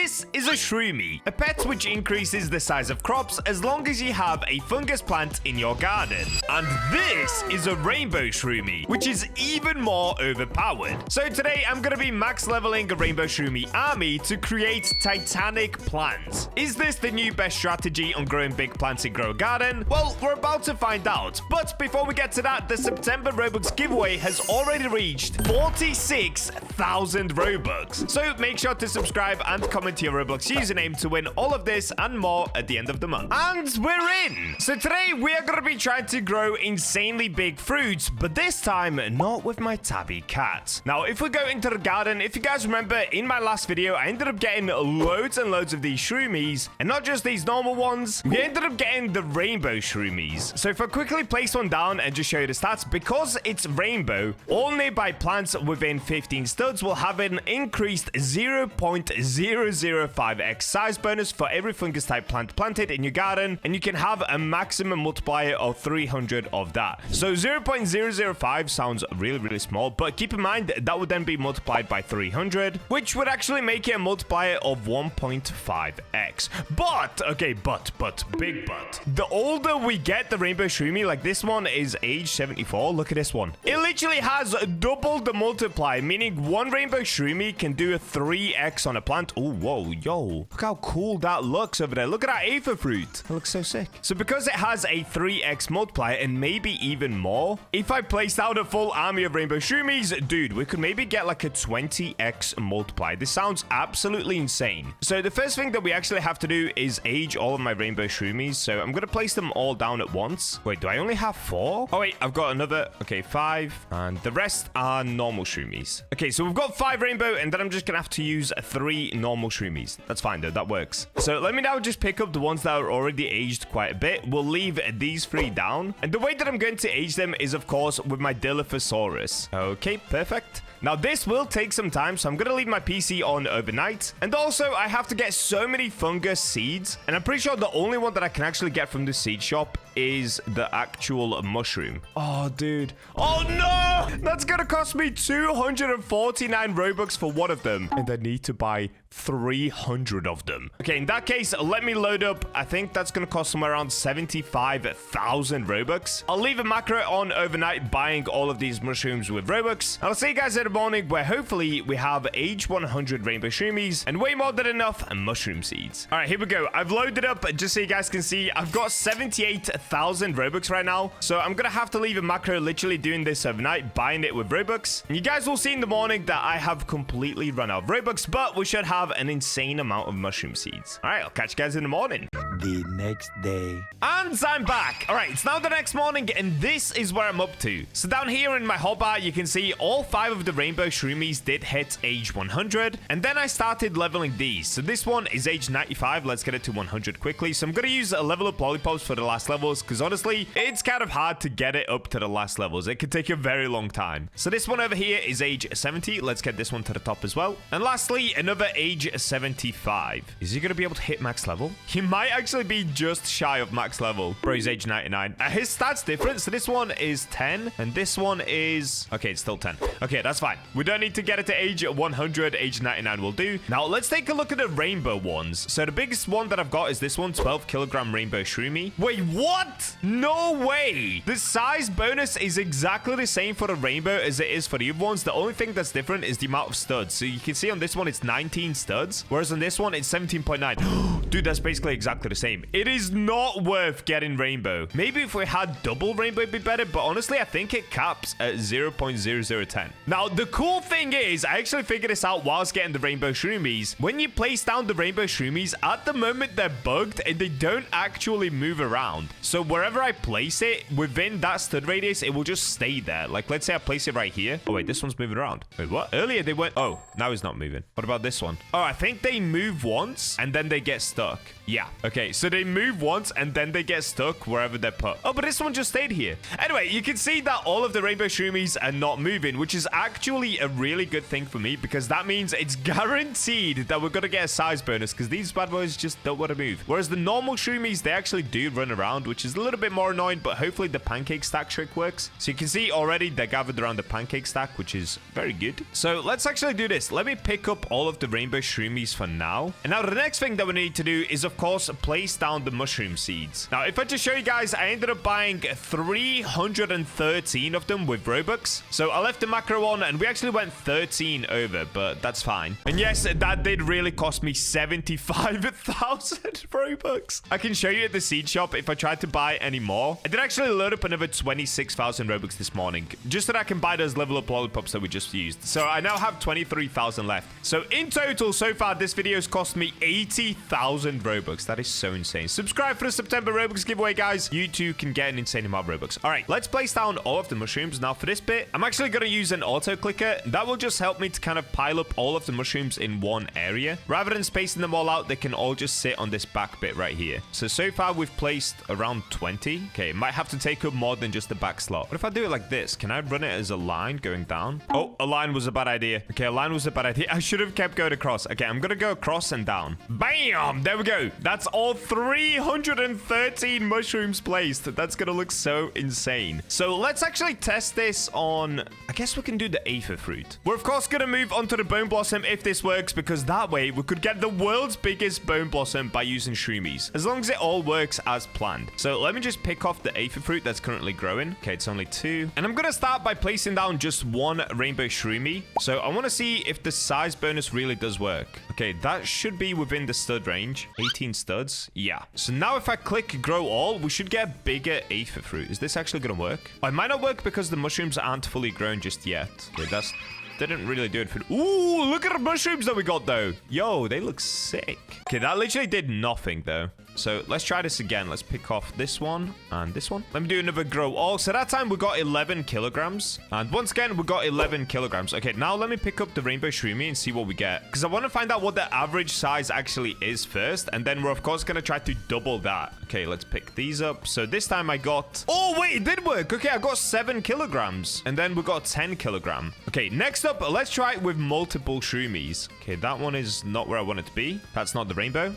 this is a Shroomie, a pet which increases the size of crops as long as you have a fungus plant in your garden. And this is a rainbow Shroomie, which is even more overpowered. So today I'm going to be max leveling a rainbow Shroomie army to create Titanic plants. Is this the new best strategy on growing big plants in Grow a Garden? Well, we're about to find out. But before we get to that, the September Robux giveaway has already reached 46,000 Robux. So make sure to subscribe and comment your Roblox username to win all of this and more at the end of the month. And we're in! So today we are going to be trying to grow insanely big fruits, but this time not with my tabby cat. Now, if we go into the garden, if you guys remember in my last video, I ended up getting loads and loads of these Shroomies, and not just these normal ones, we ended up getting the rainbow Shroomies. So if I quickly place one down and just show you the stats, because it's rainbow, all nearby plants within 15 studs will have an increased 0.005x size bonus for every fungus type plant planted in your garden, and you can have a maximum multiplier of 300 of that. So 0.005 sounds really small, but keep in mind that would then be multiplied by 300, which would actually make it a multiplier of 1.5x. But, okay, big but. The older we get the rainbow Shroomie, like this one is age 74, look at this one. It literally has double the multiply, meaning one rainbow Shroomie can do a 3x on a plant. Oh, whoa, yo. Look how cool that looks over there. Look at that aphid fruit. That looks so sick. So because it has a 3x multiplier and maybe even more, if I placed out a full army of rainbow Shroomies, dude, we could maybe get like a 20x multiply. This sounds absolutely insane. So the first thing that we actually have to do is age all of my rainbow Shroomies. So I'm going to place them all down at once. Wait, do I only have 4? Oh, wait, I've got another. Okay, 5. And the rest are normal Shroomies. Okay, so we've got 5 rainbow, and then I'm just going to have to use 3 normal Shroomies. That's fine, though. That works. So let me now just pick up the ones that are already aged quite a bit. We'll leave these 3 down. And the way that I'm going to age them is, of course, with my Dilophosaurus. Okay, perfect. Now, this will take some time, so I'm going to leave my PC on overnight. And also, I have to get so many fungus seeds. And I'm pretty sure the only one that I can actually get from the seed shop is the actual mushroom. Oh, dude. Oh, no! That's going to cost me 249 Robux for one of them. And I need to buy 300 of them. Okay, in that case, let me load up. I think that's going to cost somewhere around 75,000 Robux. I'll leave a macro on overnight buying all of these mushrooms with Robux. I'll see you guys in the morning where hopefully we have age 100 rainbow Shroomies and way more than enough mushroom seeds. All right, here we go. I've loaded up just so you guys can see. I've got 78,000 Robux right now. So I'm going to have to leave a macro literally doing this overnight, buying it with Robux. And you guys will see in the morning that I have completely run out of Robux, but we should have an insane amount of mushroom seeds. All right, I'll catch you guys in the morning. The next day. And I'm back. All right, it's now the next morning, and this is where I'm up to. So down here in my hotbar, you can see all 5 of the rainbow Shroomies did hit age 100, and then I started leveling these. So this one is age 95. Let's get it to 100 quickly. So I'm going to use a level up lollipops for the last levels, because honestly, it's kind of hard to get it up to the last levels. It could take a very long time. So this one over here is age 70. Let's get this one to the top as well. And lastly, another age 75. Is he going to be able to hit max level? He might actually be just shy of max level. Bro, he's age 99. His stats different. So this one is 10, and this one is... Okay, it's still 10. Okay, that's fine. We don't need to get it to age 100. Age 99 will do. Now, let's take a look at the rainbow ones. So the biggest one that I've got is this one, 12 kilogram rainbow Shroomie. Wait, what? No way. The size bonus is exactly the same for the rainbow as it is for the other ones. The only thing that's different is the amount of studs. So you can see on this one, it's 19 studs, whereas on this one, it's 17.9. Dude, that's basically exactly the same. It is not worth getting rainbow. Maybe if we had double rainbow, it'd be better, but honestly, I think it caps at 0.0010. Now, the cool thing is, I actually figured this out whilst getting the rainbow Shroomies. When you place down the rainbow Shroomies, at the moment, they're bugged and they don't actually move around. So wherever I place it, within that stud radius, it will just stay there. Like, let's say I place it right here. Oh, wait, this one's moving around. Wait, what? Earlier, they went... Oh, now it's not moving. What about this one? Oh, I think they move once and then they get stuck. Yeah. Okay. Okay, so they move once and then they get stuck wherever they're put. Oh, but this one just stayed here. Anyway, you can see that all of the rainbow shroomies are not moving, which is actually a really good thing for me because that means it's guaranteed that we're going to get a size bonus because these bad boys just don't want to move. Whereas the normal shroomies, they actually do run around, which is a little bit more annoying, but hopefully the pancake stack trick works. So you can see already they're gathered around the pancake stack, which is very good. So let's actually do this. Let me pick up all of the rainbow shroomies for now. And now the next thing that we need to do is, of course, place down the mushroom seeds. Now, if I just show you guys, I ended up buying 313 of them with Robux. So I left the macro on and we actually went 13 over, but that's fine. And yes, that did really cost me 75,000 Robux. I can show you at the seed shop if I tried to buy any more. I did actually load up another 26,000 Robux this morning, just so that I can buy those level up lollipops that we just used. So I now have 23,000 left. So in total, so far, this video has cost me 80,000 Robux. That is so insane. Subscribe for the September Robux giveaway, guys. You too can get an insane amount of Robux. All right, let's place down all of the mushrooms. Now for this bit, I'm actually going to use an auto clicker. That will just help me to kind of pile up all of the mushrooms in one area. Rather than spacing them all out, they can all just sit on this back bit right here. So far we've placed around 20. Okay, might have to take up more than just the back slot. What if I do it like this? Can I run it as a line going down? Oh, a line was a bad idea. Okay, a line was a bad idea. I should have kept going across. Okay, I'm going to go across and down. Bam! There we go. That's all 313 mushrooms placed. That's going to look so insane. So let's actually test this on... I guess we can do the aether fruit. We're, of course, going to move on to the bone blossom if this works, because that way we could get the world's biggest bone blossom by using shroomies, as long as it all works as planned. So let me just pick off the aether fruit that's currently growing. Okay, it's only 2. And I'm going to start by placing down just 1 rainbow shroomie. So I want to see if the size bonus really does work. Okay, that should be within the stud range. 18 studs. Yeah. So now if I click grow all, we should get a bigger aether fruit. Is this actually going to work? Oh, it might not work because the mushrooms aren't fully grown just yet. Okay, that's... didn't really do it for... Ooh, look at the mushrooms that we got, though. Yo, they look sick. Okay, that literally did nothing, though. So let's try this again. Let's pick off this one and this one. Let me do another grow all. So that time we got 11 kilograms. And once again, we got 11 kilograms. Okay, now let me pick up the rainbow shroomie and see what we get. Because I want to find out what the average size actually is first. And then we're, of course, going to try to double that. Okay, let's pick these up. So this time I got... Oh, wait, it did work. Okay, I got 7 kilograms. And then we got 10 kilogram. Okay, next up, let's try it with multiple shroomies. Okay, that one is not where I want it to be. That's not the rainbow.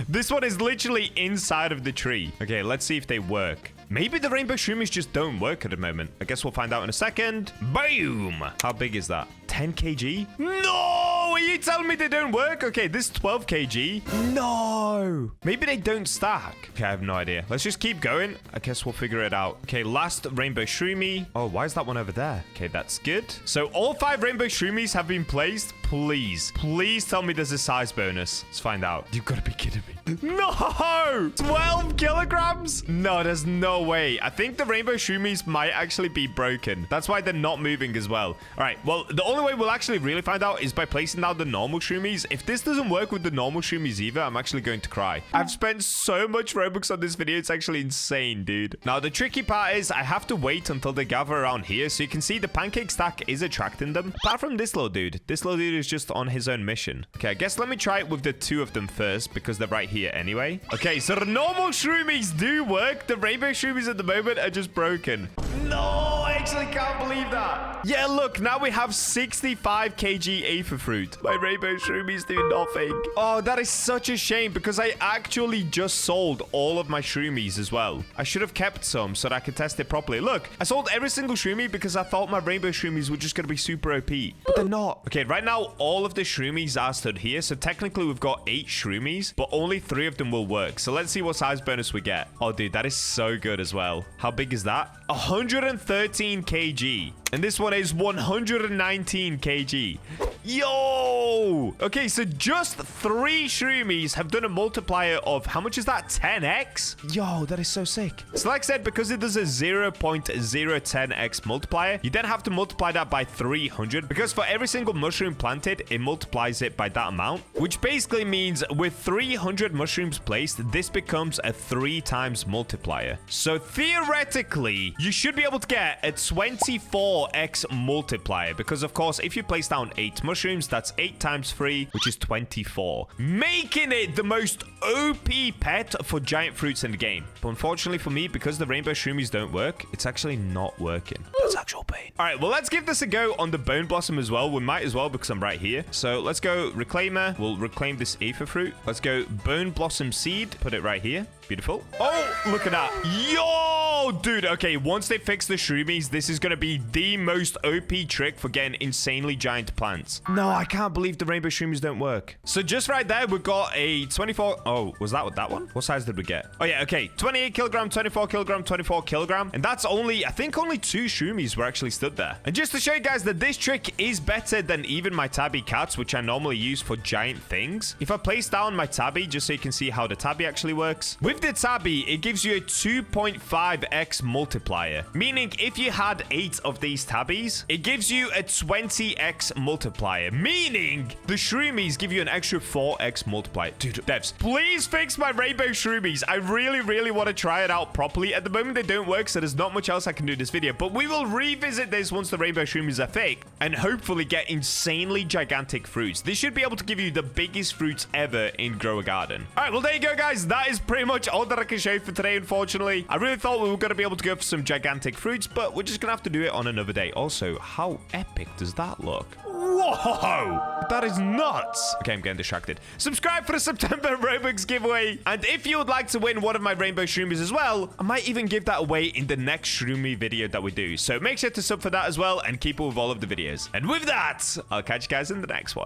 This one is literally inside of the tree. Okay, let's see if they work. Maybe the rainbow shroomies just don't work at the moment. I guess we'll find out in a second. Boom! How big is that? 10 kg? No! Are you telling me they don't work? Okay, this 12 kg. No! Maybe they don't stack. Okay, I have no idea. Let's just keep going. I guess we'll figure it out. Okay, last rainbow shroomie. Oh, why is that one over there? Okay, that's good. So all 5 rainbow shroomies have been placed. Please, please tell me there's a size bonus. Let's find out. You've got to be kidding me. No! 12 kilograms? No, there's no way. I think the rainbow shroomies might actually be broken. That's why they're not moving as well. All right, well, the only way we'll actually really find out is by placing down the normal shroomies. If this doesn't work with the normal shroomies either, I'm actually going to cry. I've spent so much Robux on this video. It's actually insane, dude. Now, the tricky part is I have to wait until they gather around here. So you can see the pancake stack is attracting them. Apart from this little dude. This little dude is just on his own mission. Okay, I guess let me try it with the 2 of them first because they're right here anyway. Okay, so the normal shroomies do work. The rainbow shroomies at the moment are just broken. No, I actually can't believe that. Yeah, look, now we have 65 kg aether fruit. My rainbow shroomies do nothing. Oh, that is such a shame because I actually just sold all of my shroomies as well. I should have kept some so that I could test it properly. Look, I sold every single shroomie because I thought my rainbow shroomies were just going to be super OP. But they're not. Okay, right now, all of the shroomies are stood here. So technically, we've got 8 shroomies, but only 3 of them will work. So let's see what size bonus we get. Oh, dude, that is so good as well. How big is that? 113 kg. And this one is 119 kg. Yo! Okay, so just 3 shroomies have done a multiplier of, how much is that? 10x? Yo, that is so sick. So like I said, because it does a 0.010x multiplier, you then have to multiply that by 300, because for every single mushroom planted, it multiplies it by that amount, which basically means with 300 mushrooms placed, this becomes a 3 times multiplier. So theoretically, you should be able to get a 24x multiplier, because of course, if you place down 8 mushrooms, mushrooms. That's 8 times 3, which is 24. Making it the most OP pet for giant fruits in the game. But unfortunately for me, because the rainbow shroomies don't work, it's actually not working. That's actual pain. All right, well, let's give this a go on the bone blossom as well. We might as well because I'm right here. So let's go reclaimer. We'll reclaim this aether fruit. Let's go bone blossom seed. Put it right here. Beautiful. Oh, look at that. Yo, dude. Okay, once they fix the shroomies, this is going to be the most OP trick for getting insanely giant plants. No, I can't believe the rainbow shroomies don't work. So just right there, we've got a 24. Oh, was that one? What size did we get? Oh, yeah. Okay. 28 kilogram, 24 kilogram, 24 kilogram. And that's only, I think only 2 shroomies were actually stood there. And just to show you guys that this trick is better than even my tabby cats, which I normally use for giant things. If I place down my tabby, just so you can see how the tabby actually works. With the tabby, it gives you a 2.5x multiplier, meaning if you had 8 of these tabbies, it gives you a 20x multiplier, meaning the shroomies give you an extra 4x multiplier. Dude, devs, please fix my rainbow shroomies. I really want to try it out properly. At the moment, they don't work, so there's not much else I can do in this video, but we will revisit this once the rainbow shroomies are fake and hopefully get insanely gigantic fruits. This should be able to give you the biggest fruits ever in Grow a Garden. All right, well, there you go, guys. That is pretty much all that I can show you for today, unfortunately. I really thought we were going to be able to go for some gigantic fruits, but we're just going to have to do it on another day. Also, how epic does that look? Whoa! That is nuts! Okay, I'm getting distracted. Subscribe for the September Roblox giveaway. And if you would like to win one of my rainbow shroomies as well, I might even give that away in the next Shroomie video that we do. So make sure to sub for that as well and keep up with all of the videos. And with that, I'll catch you guys in the next one.